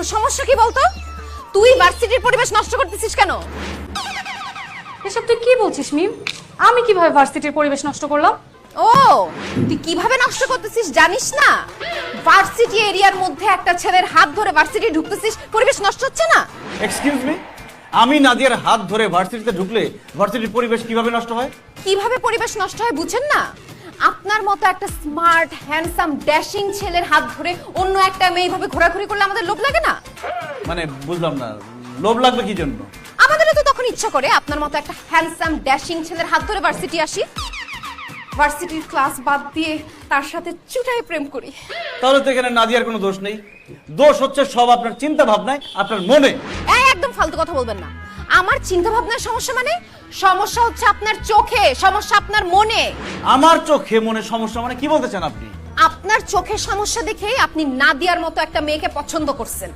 তো সমস্যা কি বলতো? তুই ভার্সিটির পরিবেশ নষ্ট করতেছিস কেন? এসব তুই কি বলছিস মিম? আমি কিভাবে ভার্সিটির পরিবেশ নষ্ট করলাম? ও, তুই কিভাবে নষ্ট করতেছিস জানিস না? ভার্সিটি এরিয়ার মধ্যে একটা ছেলের হাত ধরে ভার্সিটি ঢুকতেছিস, পরিবেশ নষ্ট হচ্ছে না? এক্সকিউজ মি, আমি নাদিয়ার হাত ধরে ভার্সিটিতে ঢুকলে ভার্সিটির পরিবেশ কিভাবে নষ্ট হয়? কিভাবে পরিবেশ নষ্ট হয় বুঝেন না? আপনার মতো একটা স্মার্ট হ্যান্ডসাম ড্যাশিং ছেলের হাত ধরে অন্য একটা মেয়ে এইভাবে ঘোরাঘুরি করলে আমাদের লোভ লাগে না? মানে বুঝলাম না, লোভ লাগবে কি জন্য? আমাদেরও তো তখন ইচ্ছা করে আপনার মতো একটা হ্যান্ডসাম ড্যাশিং ছেলের হাত ধরে ভার্সিটি আসি, ভার্সিটির ক্লাস বাদ দিয়ে তার সাথে চুটাই প্রেম করি। তাহলে তো এখানে নাদিয়ার কোনো দোষ নেই, দোষ হচ্ছে সব আপনার চিন্তা ভাবনায়, আপনার মনে। একদম ফালতু কথা বলবেন না। আমার চিন্তা ভাবনার সমস্যা মানে? সমস্যা হচ্ছে আপনার চোখে, সমস্যা আপনার মনে। আমার চোখে মনে সমস্যা মানে কি বলতে চান আপনি? আপনার চোখের সমস্যা দেখেই আপনি নাদিয়ার মতো একটা মেয়েকে পছন্দ করছেন।